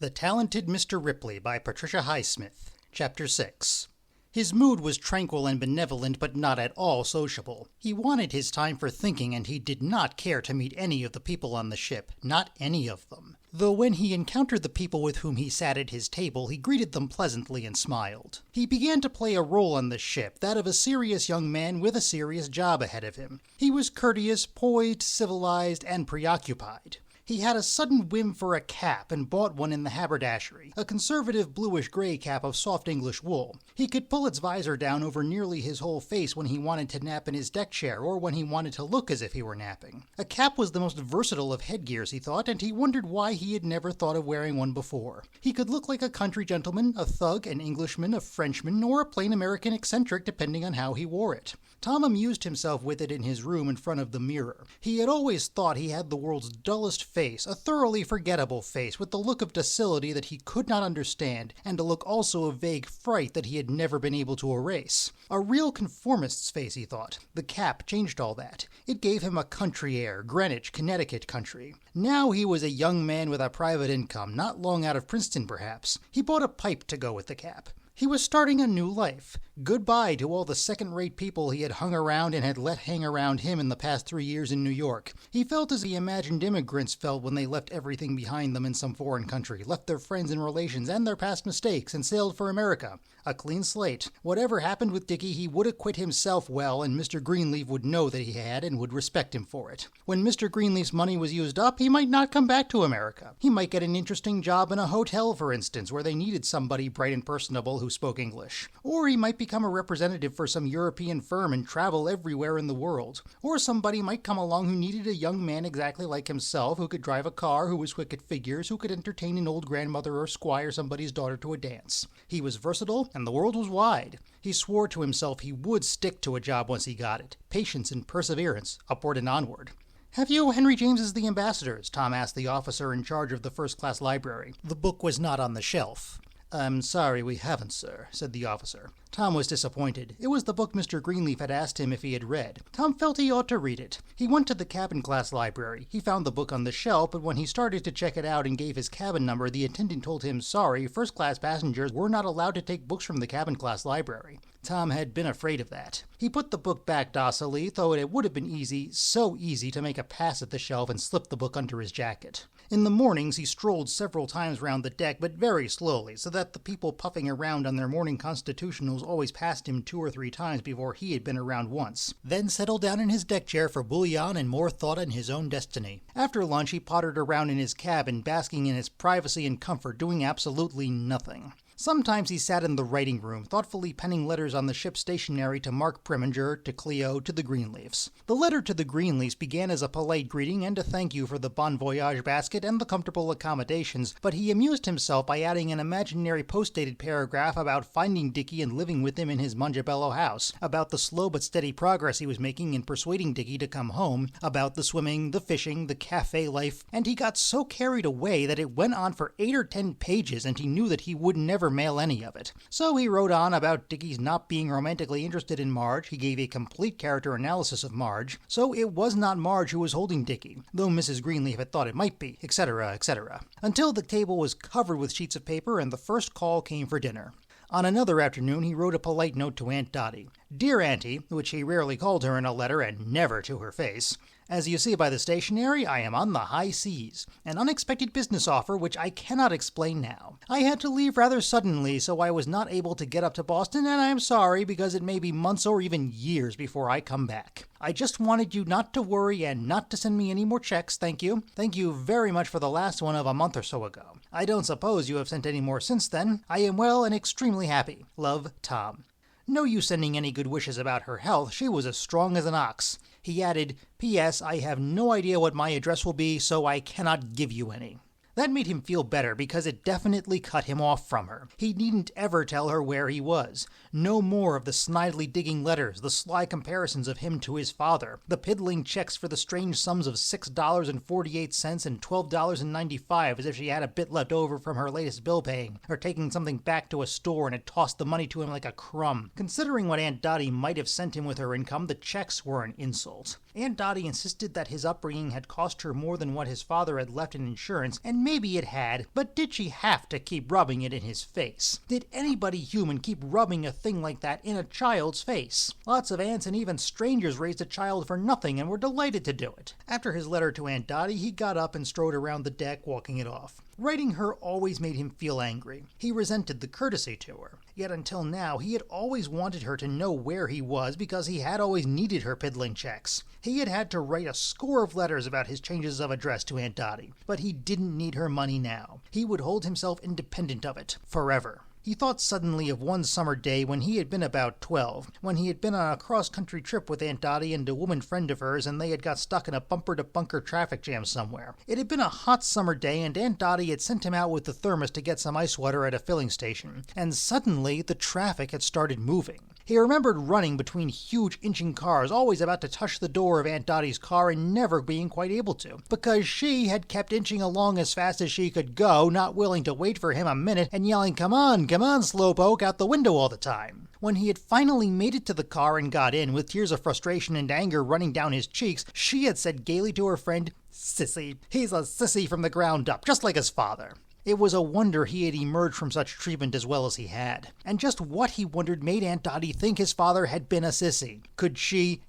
The Talented Mr. Ripley by Patricia Highsmith. Chapter 6. His mood was tranquil and benevolent, but not at all sociable. He wanted his time for thinking, and he did not care to meet any of the people on the ship, not any of them. Though when he encountered the people with whom he sat at his table, he greeted them pleasantly and smiled. He began to play a role on the ship, that of a serious young man with a serious job ahead of him. He was courteous, poised, civilized, and preoccupied. He had a sudden whim for a cap and bought one in the haberdashery, a conservative bluish-gray cap of soft English wool. He could pull its visor down over nearly his whole face when he wanted to nap in his deck chair or when he wanted to look as if he were napping. A cap was the most versatile of headgears, he thought, and he wondered why he had never thought of wearing one before. He could look like a country gentleman, a thug, an Englishman, a Frenchman, or a plain American eccentric depending on how he wore it. Tom amused himself with it in his room in front of the mirror. He had always thought he had the world's dullest face, a thoroughly forgettable face, with the look of docility that he could not understand, and a look also of vague fright that he had never been able to erase. A real conformist's face, he thought. The cap changed all that. It gave him a country air, Greenwich, Connecticut country. Now he was a young man with a private income, not long out of Princeton perhaps. He bought a pipe to go with the cap. He was starting a new life. Goodbye to all the second-rate people he had hung around and had let hang around him in the past 3 years in New York. He felt as he imagined immigrants felt when they left everything behind them in some foreign country, left their friends and relations and their past mistakes, and sailed for America. A clean slate. Whatever happened with Dickie, he would acquit himself well, and Mr. Greenleaf would know that he had and would respect him for it. When Mr. Greenleaf's money was used up, he might not come back to America. He might get an interesting job in a hotel, for instance, where they needed somebody bright and personable who spoke English. Or he might become a representative for some European firm and travel everywhere in the world. Or somebody might come along who needed a young man exactly like himself, who could drive a car, who was quick at figures, who could entertain an old grandmother or squire somebody's daughter to a dance. He was versatile, and the world was wide. He swore to himself he would stick to a job once he got it. Patience and perseverance, upward and onward. "Have you Henry James's The Ambassadors?" Tom asked the officer in charge of the first-class library. The book was not on the shelf. "I'm sorry we haven't, sir," said the officer. Tom was disappointed. It was the book Mr. Greenleaf had asked him if he had read. Tom felt he ought to read it. He went to the cabin-class library. He found the book on the shelf, but when he started to check it out and gave his cabin number, the attendant told him, sorry, first-class passengers were not allowed to take books from the cabin-class library. Tom had been afraid of that. He put the book back docilely, though it would have been easy, so easy, to make a pass at the shelf and slip the book under his jacket. In the mornings, he strolled several times round the deck, but very slowly, so that the people puffing around on their morning constitutionals always passed him 2 or 3 times before he had been around once. Then settled down in his deck chair for bouillon and more thought on his own destiny. After lunch, he pottered around in his cabin, basking in its privacy and comfort, doing absolutely nothing. Sometimes he sat in the writing room, thoughtfully penning letters on the ship's stationery to Mark Preminger, to Cleo, to the Greenleafs. The letter to the Greenleafs began as a polite greeting and a thank you for the bon voyage basket and the comfortable accommodations, but he amused himself by adding an imaginary post-dated paragraph about finding Dickie and living with him in his Montebello house, about the slow but steady progress he was making in persuading Dickie to come home, about the swimming, the fishing, the cafe life, and he got so carried away that it went on for 8 or 10 pages, and he knew that he would never mail any of it. So he wrote on about Dickie's not being romantically interested in Marge. He gave a complete character analysis of Marge. So it was not Marge who was holding Dickie, though Mrs. Greenleaf had thought it might be, etc., etc. Until the table was covered with sheets of paper and the first call came for dinner. On another afternoon, he wrote a polite note to Aunt Dotty. "Dear Auntie," which he rarely called her in a letter and never to her face, "as you see by the stationery, I am on the high seas. An unexpected business offer which I cannot explain now. I had to leave rather suddenly, so I was not able to get up to Boston, and I am sorry because it may be months or even years before I come back. I just wanted you not to worry and not to send me any more checks, thank you. Thank you very much for the last one of a month or so ago. I don't suppose you have sent any more since then. I am well and extremely happy. Love, Tom." No use sending any good wishes about her health. She was as strong as an ox. He added, "P.S. I have no idea what my address will be, so I cannot give you any." That made him feel better because it definitely cut him off from her. He needn't ever tell her where he was. No more of the snidely digging letters, the sly comparisons of him to his father, the piddling checks for the strange sums of $6.48 and $12.95 as if she had a bit left over from her latest bill paying, or taking something back to a store and had tossed the money to him like a crumb. Considering what Aunt Dotty might have sent him with her income, the checks were an insult. Aunt Dotty insisted that his upbringing had cost her more than what his father had left in insurance, and maybe it had, but did she have to keep rubbing it in his face? Did anybody human keep rubbing a thing like that in a child's face? Lots of aunts and even strangers raised a child for nothing and were delighted to do it. After his letter to Aunt Dottie, he got up and strode around the deck, walking it off. Writing her always made him feel angry. He resented the courtesy to her. Yet until now, he had always wanted her to know where he was because he had always needed her piddling checks. He had had to write a score of letters about his changes of address to Aunt Dottie, but he didn't need her money now. He would hold himself independent of it, forever. He thought suddenly of one summer day when he had been about 12, when he had been on a cross-country trip with Aunt Dottie and a woman friend of hers, and they had got stuck in a bumper-to-bunker traffic jam somewhere. It had been a hot summer day, and Aunt Dottie had sent him out with the thermos to get some ice water at a filling station, and suddenly the traffic had started moving. He remembered running between huge inching cars, always about to touch the door of Aunt Dottie's car and never being quite able to, because she had kept inching along as fast as she could go, not willing to wait for him a minute, and yelling, come on, slowpoke," out the window all the time. When he had finally made it to the car and got in, with tears of frustration and anger running down his cheeks, she had said gaily to her friend, "Sissy, he's a sissy from the ground up, just like his father." It was a wonder he had emerged from such treatment as well as he had. And just what, he wondered, made Aunt Dottie think his father had been a sissy?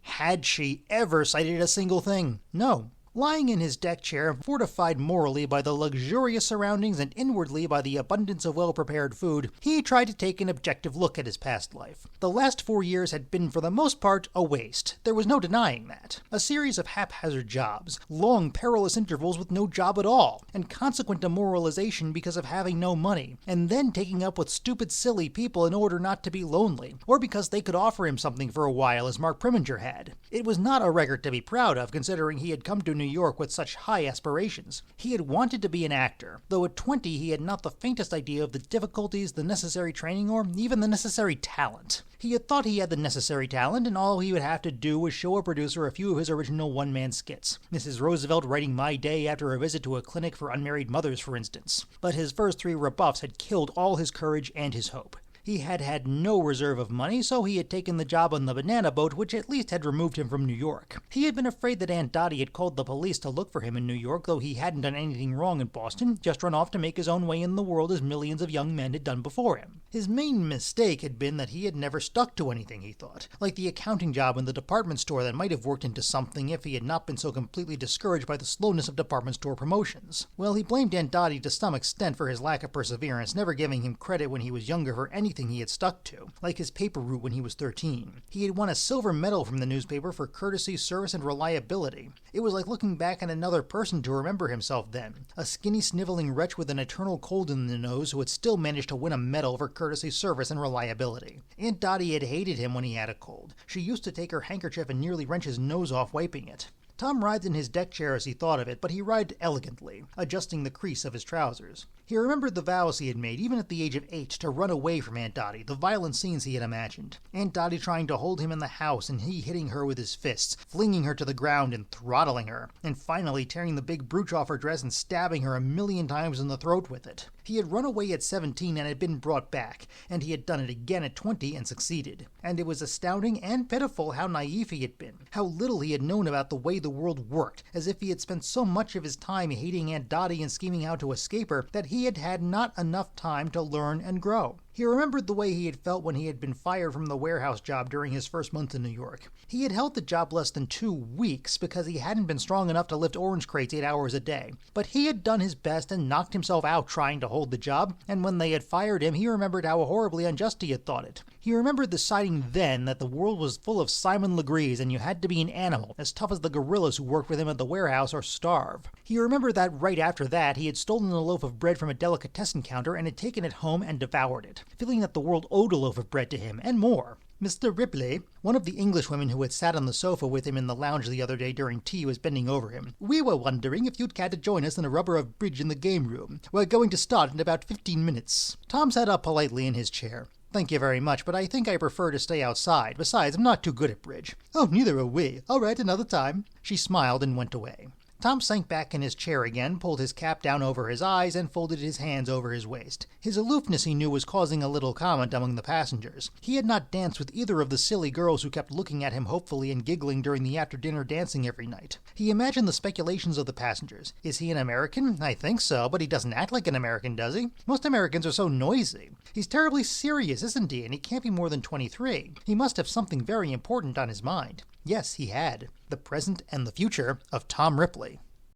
Had she ever cited a single thing? No. Lying in his deck chair, fortified morally by the luxurious surroundings and inwardly by the abundance of well-prepared food, he tried to take an objective look at his past life. The last 4 years had been for the most part a waste. There was no denying that. A series of haphazard jobs, long perilous intervals with no job at all, and consequent demoralization because of having no money, and then taking up with stupid silly people in order not to be lonely, or because they could offer him something for a while as Mark Preminger had. It was not a record to be proud of, considering he had come to New York with such high aspirations. He had wanted to be an actor, though at 20 he had not the faintest idea of the difficulties, the necessary training, or even the necessary talent. He had thought he had the necessary talent, and all he would have to do was show a producer a few of his original one-man skits. Mrs. Roosevelt writing My Day after a visit to a clinic for unmarried mothers, for instance. But his first 3 rebuffs had killed all his courage and his hope. He had had no reserve of money, so he had taken the job on the banana boat, which at least had removed him from New York. He had been afraid that Aunt Dottie had called the police to look for him in New York, though he hadn't done anything wrong in Boston, just run off to make his own way in the world as millions of young men had done before him. His main mistake had been that he had never stuck to anything, he thought, like the accounting job in the department store that might have worked into something if he had not been so completely discouraged by the slowness of department store promotions. Well, he blamed Aunt Dottie to some extent for his lack of perseverance, never giving him credit when he was younger for anything he had stuck to, like his paper route when he was 13. He had won a silver medal from the newspaper for courtesy, service, and reliability. It was like looking back at another person to remember himself then, a skinny, sniveling wretch with an eternal cold in the nose who had still managed to win a medal for courtesy, service, and reliability. Aunt Dottie had hated him when he had a cold. She used to take her handkerchief and nearly wrench his nose off wiping it. Tom writhed in his deck chair as he thought of it, but he writhed elegantly, adjusting the crease of his trousers. He remembered the vows he had made, even at the age of 8, to run away from Aunt Dottie, the violent scenes he had imagined. Aunt Dottie trying to hold him in the house, and he hitting her with his fists, flinging her to the ground and throttling her, and finally tearing the big brooch off her dress and stabbing her 1,000,000 times in the throat with it. He had run away at 17 and had been brought back, and he had done it again at 20 and succeeded. And it was astounding and pitiful how naive he had been, how little he had known about the way the world worked, as if he had spent so much of his time hating Aunt Dottie and scheming how to escape her that he had had not enough time to learn and grow. He remembered the way he had felt when he had been fired from the warehouse job during his first month in New York. He had held the job less than 2 weeks because he hadn't been strong enough to lift orange crates 8 hours a day. But he had done his best and knocked himself out trying to hold the job, and when they had fired him, he remembered how horribly unjust he had thought it. He remembered deciding then that the world was full of Simon Legrees and you had to be an animal, as tough as the gorillas who worked with him at the warehouse, or starve. He remembered that right after that, he had stolen a loaf of bread from a delicatessen counter and had taken it home and devoured it, feeling that the world owed a loaf of bread to him, and more. Mr. Ripley, one of the Englishwomen who had sat on the sofa with him in the lounge the other day during tea, was bending over him. "We were wondering if you'd care to join us in a rubber of bridge in the game room. We're going to start in about 15 minutes. Tom sat up politely in his chair. "Thank you very much, but I think I prefer to stay outside. Besides, I'm not too good at bridge." "Oh, neither are we. All right, another time." She smiled and went away. Tom sank back in his chair again, pulled his cap down over his eyes, and folded his hands over his waist. His aloofness, he knew, was causing a little comment among the passengers. He had not danced with either of the silly girls who kept looking at him hopefully and giggling during the after-dinner dancing every night. He imagined the speculations of the passengers. Is he an American? I think so, but he doesn't act like an American, does he? Most Americans are so noisy. He's terribly serious, isn't he? And he can't be more than 23. He must have something very important on his mind. Yes, he had. The present and the future of Tom Ripley.